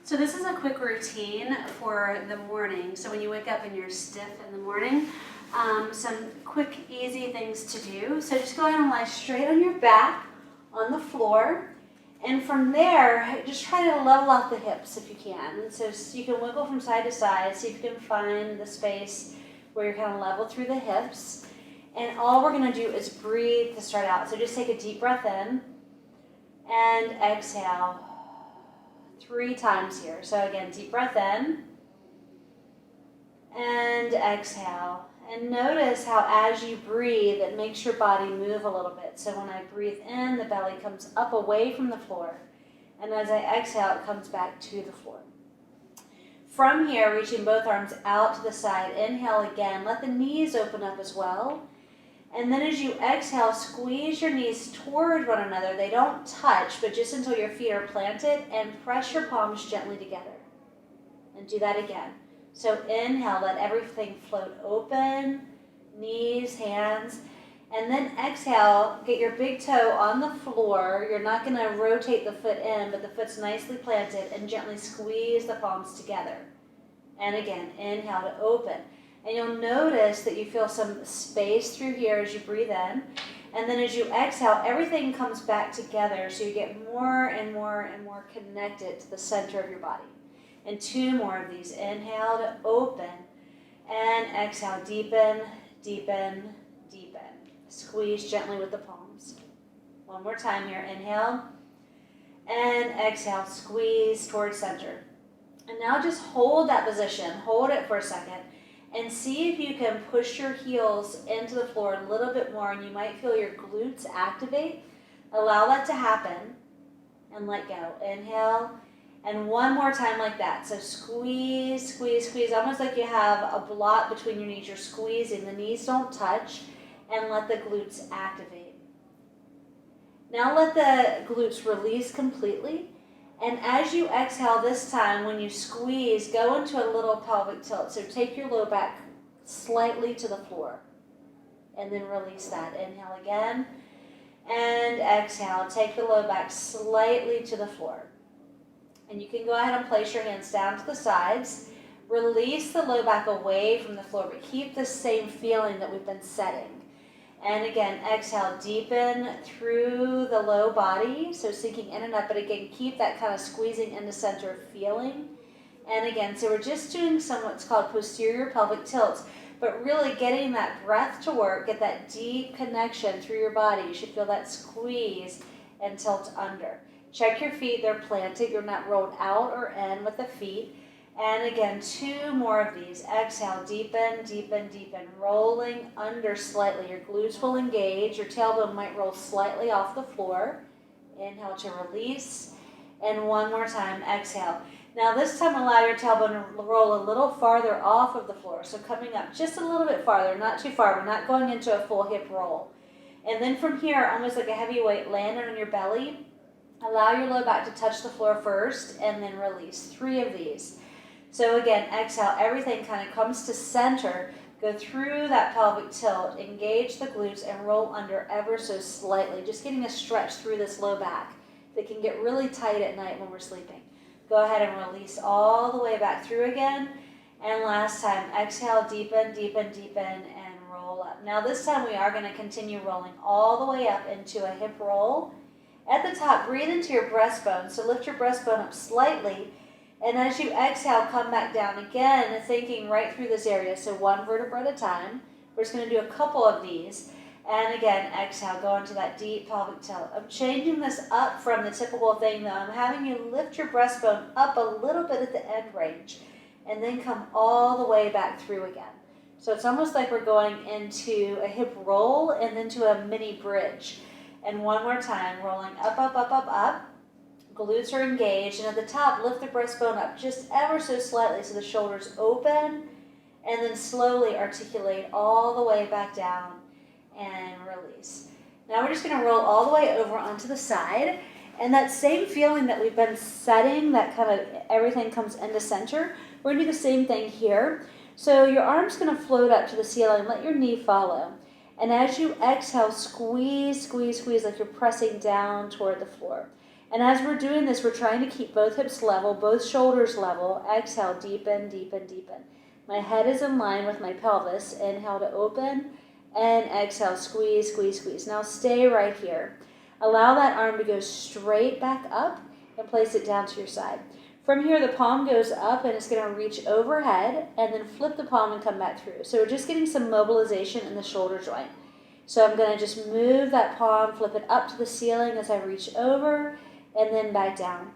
So this is a quick routine for the morning. So when you wake up and you're stiff in the morning, some quick, easy things to do. So just go ahead and lie straight on your back on the floor. And from there, just try to level out the hips if you can. And so you can wiggle from side to side, see if you can find the space where you're kind of level through the hips. And all we're going to do is breathe to start out. So just take a deep breath in and exhale 3 times here. So again, deep breath in and exhale. And notice how as you breathe, it makes your body move a little bit. So when I breathe in, the belly comes up away from the floor. And as I exhale, it comes back to the floor. From here, reaching both arms out to the side. Inhale again. Let the knees open up as well. And then as you exhale, squeeze your knees toward one another. They don't touch, but just until your feet are planted, and press your palms gently together. And do that again. So inhale, let everything float open, knees, hands. And then exhale, get your big toe on the floor. You're not going to rotate the foot in, but the foot's nicely planted, and gently squeeze the palms together. And again, inhale to open. And you'll notice that you feel some space through here as you breathe in. And then as you exhale, everything comes back together, so you get more and more and more connected to the center of your body. And 2 more of these. Inhale to open. And exhale, deepen, deepen, deepen. Squeeze gently with the palms. One more time here. Inhale. And exhale, squeeze towards center. And now just hold that position. Hold it for a second. And see if you can push your heels into the floor a little bit more, and you might feel your glutes activate. Allow that to happen. And let go. Inhale. And one more time like that. So squeeze, squeeze, squeeze. Almost like you have a block between your knees. You're squeezing. The knees don't touch. And let the glutes activate. Now let the glutes release completely. And as you exhale this time, when you squeeze, go into a little pelvic tilt. So take your low back slightly to the floor. And then release that. Inhale again. And exhale. Take the low back slightly to the floor. And you can go ahead and place your hands down to the sides. Release the low back away from the floor, but keep the same feeling that we've been setting. And again, exhale, deepen through the low body, so sinking in and up, but again, keep that kind of squeezing into center feeling. And again, so we're just doing some what's called posterior pelvic tilts, but really getting that breath to work, get that deep connection through your body. You should feel that squeeze and tilt under. Check your feet, they're planted. You're not rolled out or in with the feet. And again, 2 more of these. Exhale, deepen, deepen, deepen. Rolling under slightly. Your glutes will engage. Your tailbone might roll slightly off the floor. Inhale to release. And one more time, exhale. Now this time allow your tailbone to roll a little farther off of the floor. So coming up just a little bit farther, not too far. We're not going into a full hip roll. And then from here, almost like a heavy weight landing on your belly. Allow your low back to touch the floor first, and then release. 3 of these. So again, exhale, everything kind of comes to center. Go through that pelvic tilt, engage the glutes, and roll under ever so slightly. Just getting a stretch through this low back that can get really tight at night when we're sleeping. Go ahead and release all the way back through again. And last time, exhale, deepen, deepen, deepen, and roll up. Now this time we are going to continue rolling all the way up into a hip roll. At the top, breathe into your breastbone. So lift your breastbone up slightly. And as you exhale, come back down again, thinking right through this area. So 1 vertebra at a time. We're just going to do a couple of these. And again, exhale, go into that deep pelvic tilt. I'm changing this up from the typical thing, though. I'm having you lift your breastbone up a little bit at the end range. And then come all the way back through again. So it's almost like we're going into a hip roll and then to a mini bridge. And one more time, rolling up, up, up, up, up. Glutes are engaged. And at the top, lift the breastbone up just ever so slightly so the shoulders open. And then slowly articulate all the way back down and release. Now we're just going to roll all the way over onto the side. And that same feeling that we've been setting, that kind of everything comes into center, we're going to do the same thing here. So your arm's going to float up to the ceiling. Let your knee follow. And as you exhale, squeeze, squeeze, squeeze like you're pressing down toward the floor. And as we're doing this, we're trying to keep both hips level, both shoulders level. Exhale, deepen, deepen, deepen. My head is in line with my pelvis. Inhale to open, and exhale, squeeze, squeeze, squeeze. Now stay right here. Allow that arm to go straight back up and place it down to your side. From here, the palm goes up and it's going to reach overhead, and then flip the palm and come back through. So we're just getting some mobilization in the shoulder joint. So I'm going to just move that palm, flip it up to the ceiling as I reach over, and then back down.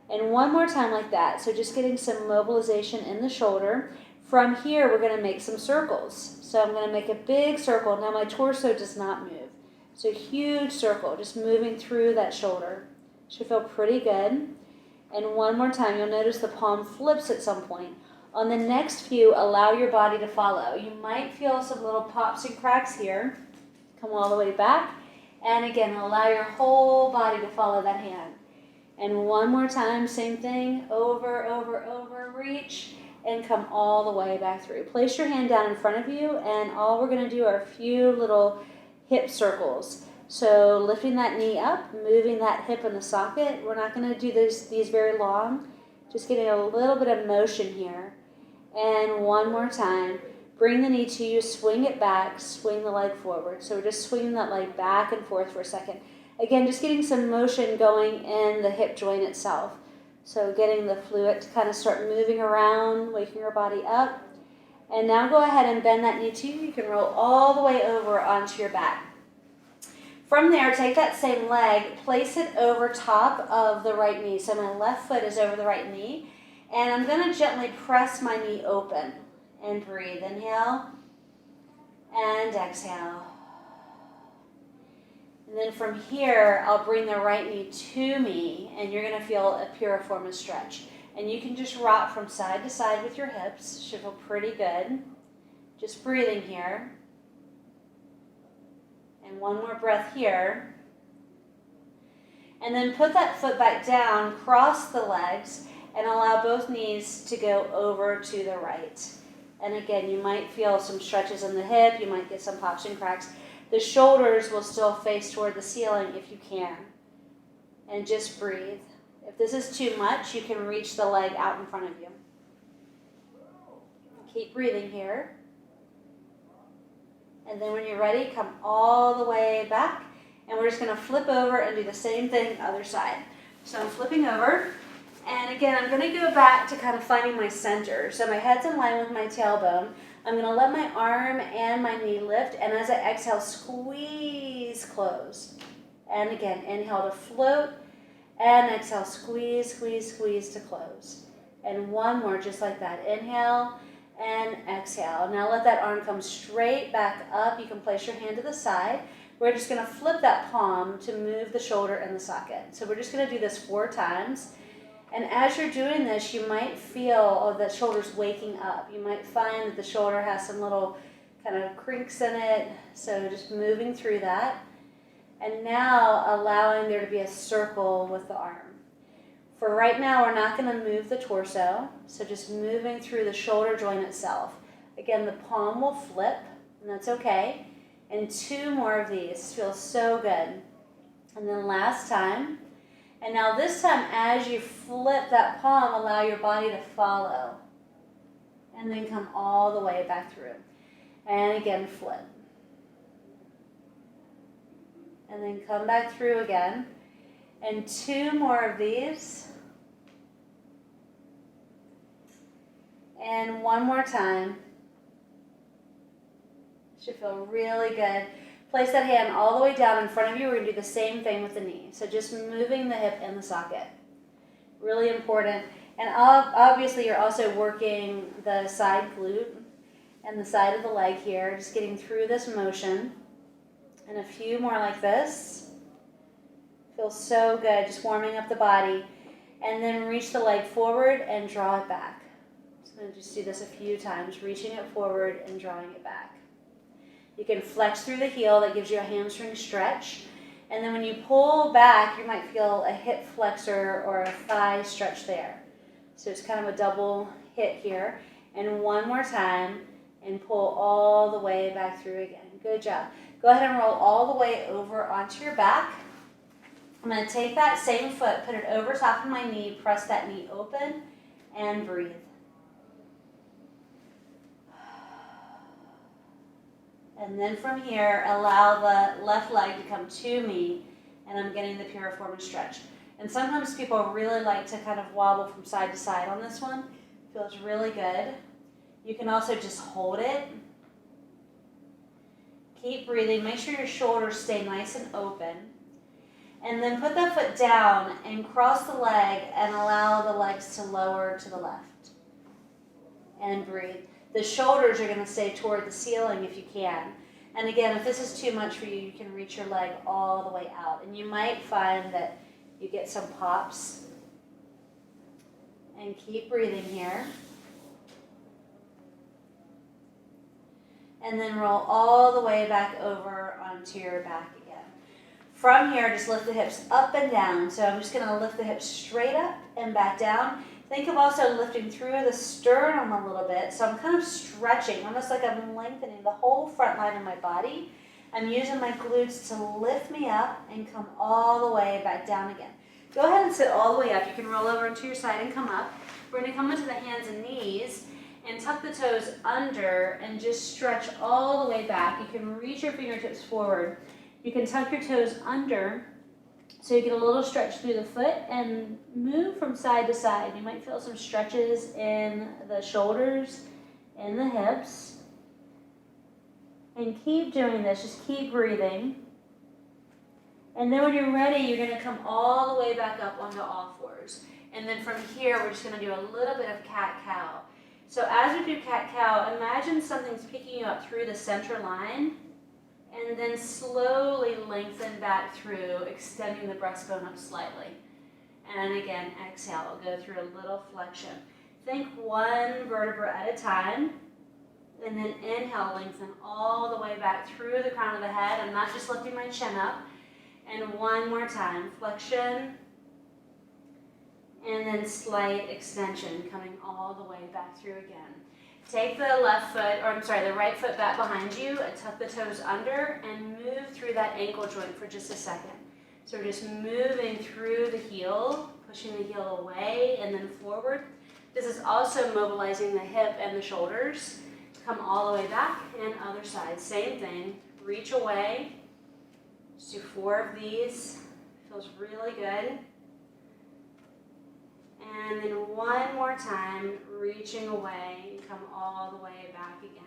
And one more time like that. So just getting some mobilization in the shoulder. From here, we're going to make some circles. So I'm going to make a big circle. Now my torso does not move. So huge circle, just moving through that shoulder. Should feel pretty good. And one more time, you'll notice the palm flips at some point. On the next few, allow your body to follow. You might feel some little pops and cracks here. Come all the way back. And again, allow your whole body to follow that hand. And one more time, same thing, over, over, over, reach, and come all the way back through. Place your hand down in front of you, and all we're going to do are a few little hip circles. So lifting that knee up, moving that hip in the socket. We're not going to do these very long, just getting a little bit of motion here. And one more time, bring the knee to you, swing it back, swing the leg forward. So we're just swinging that leg back and forth for a second. Again, just getting some motion going in the hip joint itself. So getting the fluid to kind of start moving around, waking your body up. And now go ahead and bend that knee to you. You can roll all the way over onto your back. From there, take that same leg, place it over top of the right knee. So my left foot is over the right knee. And I'm going to gently press my knee open and breathe. Inhale and exhale. And then from here, I'll bring the right knee to me, and you're going to feel a piriformis stretch. And you can just rock from side to side with your hips. Should feel pretty good. Just breathing here. And one more breath here. And then put that foot back down, cross the legs, and allow both knees to go over to the right. And again, you might feel some stretches in the hip. You might get some pops and cracks. The shoulders will still face toward the ceiling if you can. And just breathe. If this is too much, you can reach the leg out in front of you. Keep breathing here. And then when you're ready, come all the way back. And we're just going to flip over and do the same thing other side. So I'm flipping over. And again, I'm going to go back to kind of finding my center. So my head's in line with my tailbone. I'm going to let my arm and my knee lift, and as I exhale, squeeze, close. And again, inhale to float, and exhale, squeeze, squeeze, squeeze to close. And one more, just like that. Inhale and exhale. Now let that arm come straight back up. You can place your hand to the side. We're just going to flip that palm to move the shoulder in the socket. So we're just going to do this 4 times. And as you're doing this, you might feel the shoulder's waking up. You might find that the shoulder has some little kind of crinks in it. So just moving through that. And now allowing there to be a circle with the arm. For right now, we're not going to move the torso. So just moving through the shoulder joint itself. Again, the palm will flip, and that's okay. And 2 more of these. Feels so good. And then last time. And now this time, as you flip that palm, allow your body to follow. And then come all the way back through. And again, flip. And then come back through again. And 2 more of these. And one more time. Should feel really good. Place that hand all the way down in front of you. We're going to do the same thing with the knee. So just moving the hip in the socket. Really important. And obviously you're also working the side glute and the side of the leg here. Just getting through this motion. And a few more like this. Feels so good. Just warming up the body. And then reach the leg forward and draw it back. So I'm going to just do this a few times. Reaching it forward and drawing it back. You can flex through the heel. That gives you a hamstring stretch. And then when you pull back, you might feel a hip flexor or a thigh stretch there. So it's kind of a double hit here. And one more time, and pull all the way back through again. Good job. Go ahead and roll all the way over onto your back. I'm going to take that same foot, put it over top of my knee, press that knee open, and breathe. And then from here, allow the left leg to come to me, and I'm getting the piriformis stretch. And sometimes people really like to kind of wobble from side to side on this one. Feels really good. You can also just hold it. Keep breathing. Make sure your shoulders stay nice and open. And then put that foot down and cross the leg and allow the legs to lower to the left. And breathe. The shoulders are going to stay toward the ceiling if you can. And again, if this is too much for you, you can reach your leg all the way out. And you might find that you get some pops. And keep breathing here. And then roll all the way back over onto your back again. From here, just lift the hips up and down. So I'm just going to lift the hips straight up and back down. Think of also lifting through the sternum a little bit. So I'm kind of stretching, almost like I'm lengthening the whole front line of my body. I'm using my glutes to lift me up and come all the way back down again. Go ahead and sit all the way up. You can roll over onto your side and come up. We're going to come into the hands and knees and tuck the toes under and just stretch all the way back. You can reach your fingertips forward. You can tuck your toes under so you get a little stretch through the foot and move from side to side. You might feel some stretches in the shoulders and the hips. And keep doing this. Just keep breathing. And then when you're ready, you're going to come all the way back up onto all fours. And then from here, we're just going to do a little bit of cat-cow. So as we do cat-cow, imagine something's picking you up through the center line and then slowly lengthen back through, extending the breastbone up slightly. And again, exhale, go through a little flexion. Think one vertebra at a time, and then inhale, lengthen all the way back through the crown of the head. I'm not just lifting my chin up. And one more time, flexion, and then slight extension, coming all the way back through again. Take the the right foot back behind you, and tuck the toes under, and move through that ankle joint for just a second. So we're just moving through the heel, pushing the heel away and then forward. This is also mobilizing the hip and the shoulders. Come all the way back, and other side. Same thing, reach away. Just do 4 of these. Feels really good. And then one more time, reaching away, and come all the way back again.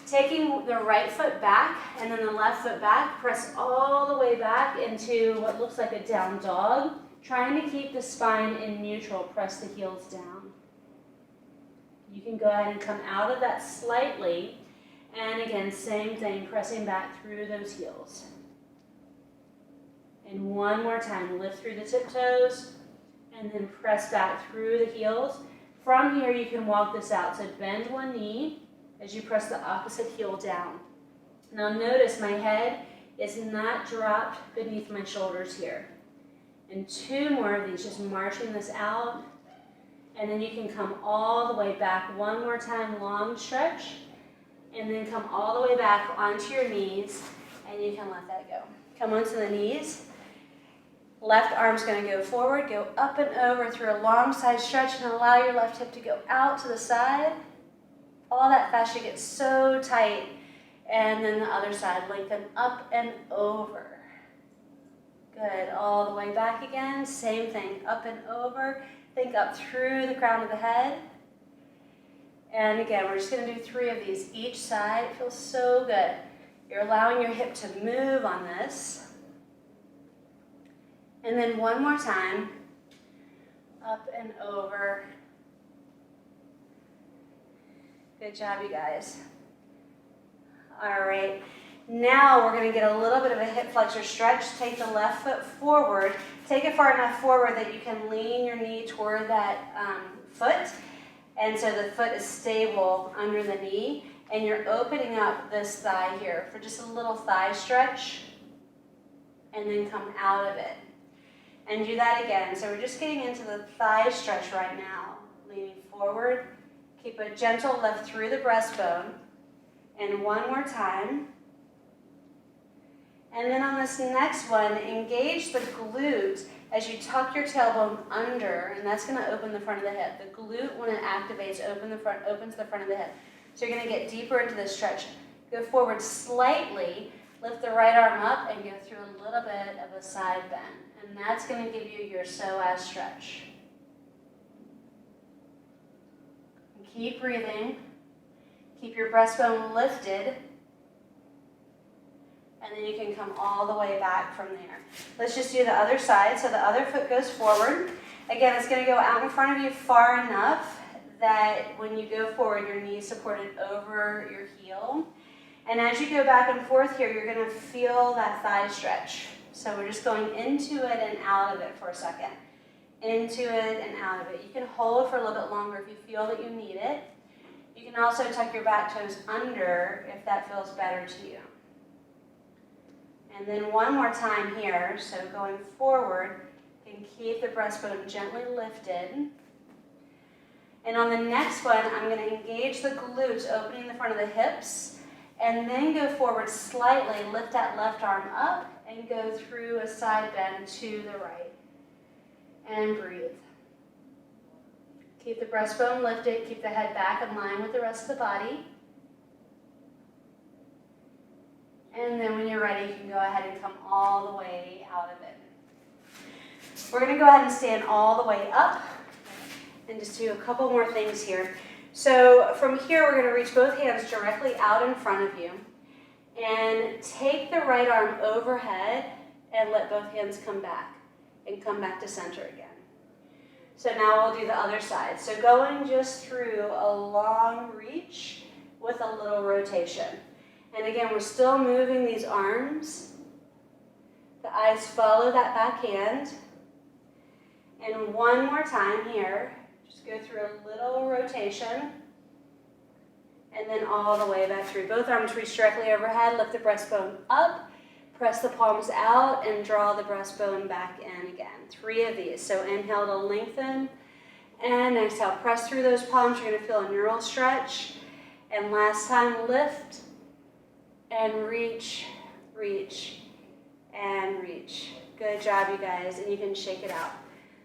Taking the right foot back and then the left foot back, press all the way back into what looks like a down dog. Trying to keep the spine in neutral, press the heels down. You can go ahead and come out of that slightly. And again, same thing, pressing back through those heels. And one more time, lift through the tiptoes. And then press back through the heels. From here, you can walk this out. So bend one knee as you press the opposite heel down. Now notice my head is not dropped beneath my shoulders here. And 2 more of these, just marching this out. And then you can come all the way back. One more time, long stretch. And then come all the way back onto your knees. And you can let that go. Come onto the knees. Left arm's going to go forward, go up and over through a long side stretch, and allow your left hip to go out to the side. All that fascia gets so tight. And then the other side, lengthen up and over. Good, all the way back again. Same thing, up and over. Think up through the crown of the head. And again, we're just going to do 3 of these each side. It feels so good. You're allowing your hip to move on this. And then one more time, up and over. Good job, you guys. All right, now we're going to get a little bit of a hip flexor stretch. Take the left foot forward. Take it far enough forward that you can lean your knee toward that foot. And so the foot is stable under the knee. And you're opening up this thigh here for just a little thigh stretch. And then come out of it. And do that again. So we're just getting into the thigh stretch right now. Leaning forward. Keep a gentle lift through the breastbone. And one more time. And then on this next one, engage the glute as you tuck your tailbone under, and that's going to open the front of the hip. The glute, when it activates, opens the front of the hip. So you're going to get deeper into this stretch. Go forward slightly, lift the right arm up, and go through a little bit of a side bend. And that's going to give you your psoas stretch. And keep breathing. Keep your breastbone lifted. And then you can come all the way back from there. Let's just do the other side. So the other foot goes forward. Again, it's going to go out in front of you far enough that when you go forward, your knee is supported over your heel. And as you go back and forth here, you're going to feel that thigh stretch. So we're just going into it and out of it for a second. Into it and out of it. You can hold for a little bit longer if you feel that you need it. You can also tuck your back toes under if that feels better to you. And then one more time here, so going forward, you can keep the breastbone gently lifted. And on the next one, I'm going to engage the glutes, opening the front of the hips, and then go forward slightly, lift that left arm up, and go through a side bend to the right. And breathe. Keep the breastbone lifted, keep the head back in line with the rest of the body. And then when you're ready, you can go ahead and come all the way out of it. We're going to go ahead and stand all the way up and just do a couple more things here. So from here, we're going to reach both hands directly out in front of you and take the right arm overhead and let both hands come back and come back to center again. So now we'll do the other side. So going just through a long reach with a little rotation. And again, we're still moving these arms. The eyes follow that back hand. And one more time here. Just go through a little rotation. And then all the way back through. Both arms reach directly overhead. Lift the breastbone up. Press the palms out and draw the breastbone back in again. 3 of these. So inhale to lengthen. And exhale. Press through those palms. You're going to feel a neural stretch. And last time, lift. And reach, reach, and reach. Good job, you guys. And you can shake it out.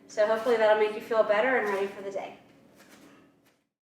So hopefully that'll make you feel better and ready for the day.